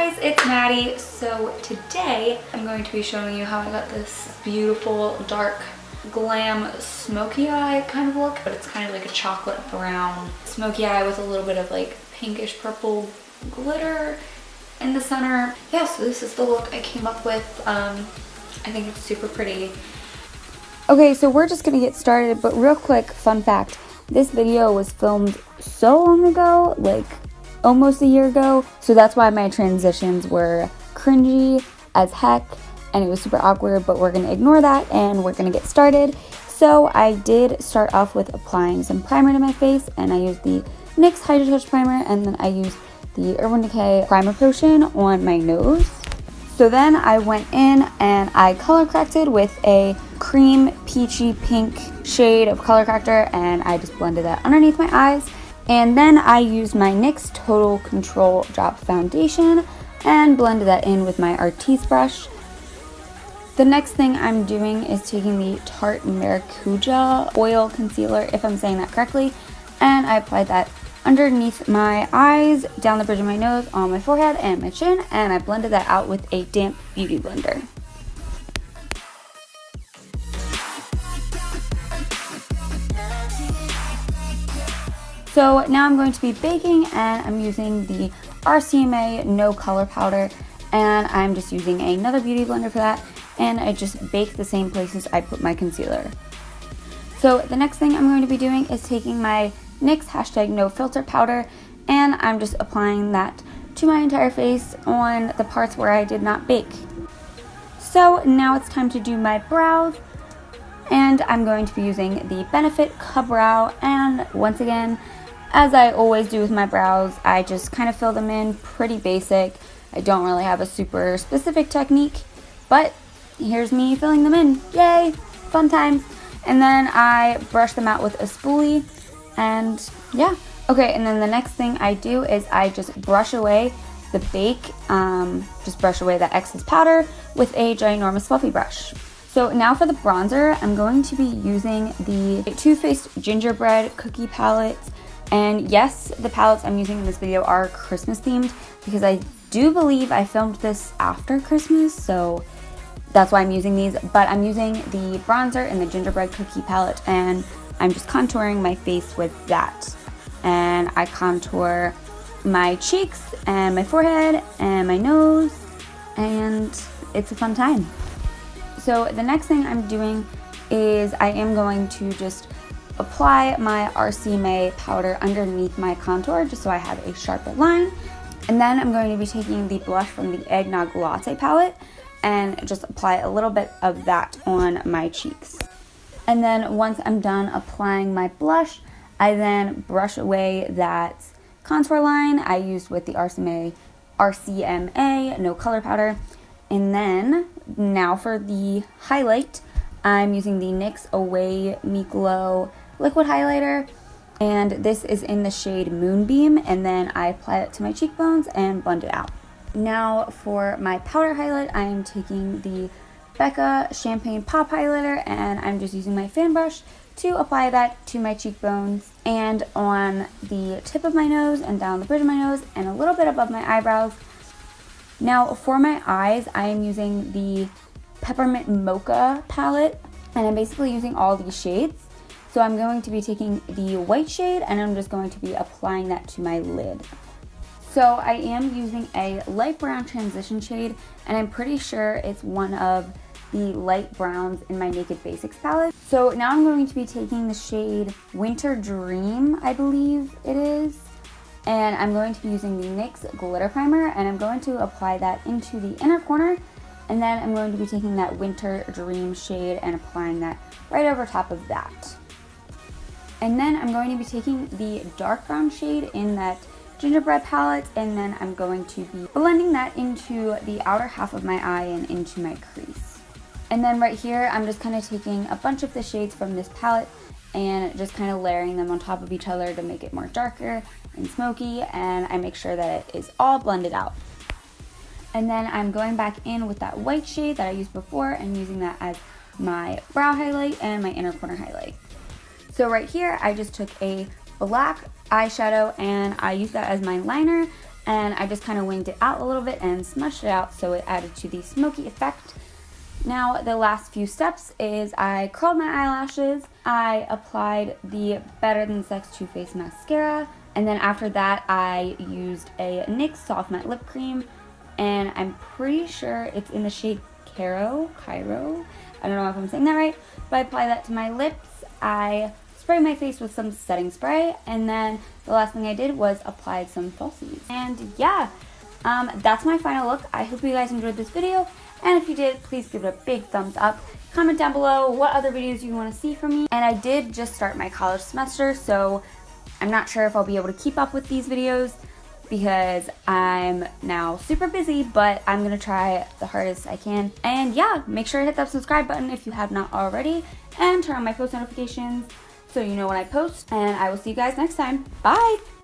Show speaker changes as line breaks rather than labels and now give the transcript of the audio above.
guys, it's Maddie. So today I'm going to be showing you how I got this beautiful dark glam smoky eye kind of look, but it's kind of like a chocolate brown smoky eye with a little bit of like pinkish purple glitter in the center. Yeah, so this is the look I came up with. I think it's super pretty. Okay, so we're just gonna get started, but real quick, fun fact, this video was filmed so long ago, like almost a year ago, so that's why my transitions were cringy as heck and it was super awkward, but we're gonna ignore that and we're gonna get started. So I did start off with applying some primer to my face, and I used the NYX Hydro Touch primer, and then I used the Urban Decay primer potion on my nose. So then I went in and I color corrected with a cream peachy pink shade of color corrector, and I just blended that underneath my eyes. And then I used my NYX Total Control Drop Foundation and blended that in with my Artiste brush. The next thing I'm doing is taking the Tarte Maracuja Oil Concealer, if I'm saying that correctly, and I applied that underneath my eyes, down the bridge of my nose, on my forehead and my chin, and I blended that out with a damp beauty blender. So now I'm going to be baking, and I'm using the RCMA No Color Powder, and I'm just using another beauty blender for that, and I just bake the same places I put my concealer. So the next thing I'm going to be doing is taking my NYX No Filter powder, and I'm just applying that to my entire face on the parts where I did not bake. So now it's time to do my brows, and I'm going to be using the Benefit Ka-Brow, and once again, as I always do with my brows, I just kind of fill them in pretty basic. I don't really have a super specific technique, but here's me filling them in. Yay! Fun times. And then I brush them out with a spoolie, and yeah. Okay, and then the next thing I do is I just brush away the bake, just brush away that excess powder with a ginormous fluffy brush. So now for the bronzer, I'm going to be using the Too Faced Gingerbread Cookie Palettes. And yes, the palettes I'm using in this video are Christmas themed, because I do believe I filmed this after Christmas, so that's why I'm using these. But I'm using the bronzer in the Gingerbread Cookie palette, and I'm just contouring my face with that. And I contour my cheeks and my forehead and my nose, and it's a fun time. So the next thing I'm doing is I am going to just apply my RCMA powder underneath my contour, just so I have a sharper line. And then I'm going to be taking the blush from the Eggnog Latte palette and just apply a little bit of that on my cheeks. And then once I'm done applying my blush, I then brush away that contour line I used with the RCMA No Color Powder. And then now for the highlight, I'm using the NYX Away Me Glow liquid highlighter, and this is in the shade Moonbeam, and then I apply it to my cheekbones and blend it out. Now for my powder highlight, I am taking the Becca Champagne Pop Highlighter, and I'm just using my fan brush to apply that to my cheekbones and on the tip of my nose and down the bridge of my nose and a little bit above my eyebrows. Now for my eyes, I am using the Peppermint Mocha palette, and I'm basically using all these shades. So I'm going to be taking the white shade, and I'm just going to be applying that to my lid. So I am using a light brown transition shade, and I'm pretty sure it's one of the light browns in my Naked Basics palette. So now I'm going to be taking the shade Winter Dream, I believe it is. And I'm going to be using the NYX Glitter Primer, and I'm going to apply that into the inner corner. And then I'm going to be taking that Winter Dream shade and applying that right over top of that. And then I'm going to be taking the dark brown shade in that gingerbread palette, and then I'm going to be blending that into the outer half of my eye and into my crease. And then right here, I'm just kind of taking a bunch of the shades from this palette and just kind of layering them on top of each other to make it more darker and smoky, and I make sure that it is all blended out. And then I'm going back in with that white shade that I used before and using that as my brow highlight and my inner corner highlight. So right here, I just took a black eyeshadow and I used that as my liner, and I just kind of winged it out a little bit and smudged it out so it added to the smoky effect. Now the last few steps is I curled my eyelashes, I applied the Better Than Sex Too Faced mascara, and then after that I used a NYX Soft Matte Lip Cream, and I'm pretty sure it's in the shade Cairo. I don't know if I'm saying that right, but I applied that to my lips. I sprayed my face with some setting spray, and then the last thing I did was apply some falsies. And yeah, that's my final look. I hope you guys enjoyed this video, and if you did, please give it a big thumbs up. Comment down below what other videos you want to see from me. And I did just start my college semester, so I'm not sure if I'll be able to keep up with these videos because I'm now super busy, but I'm gonna try the hardest I can. And yeah, make sure to hit that subscribe button if you have not already, and turn on my post notifications so you know when I post, and I will see you guys next time. Bye!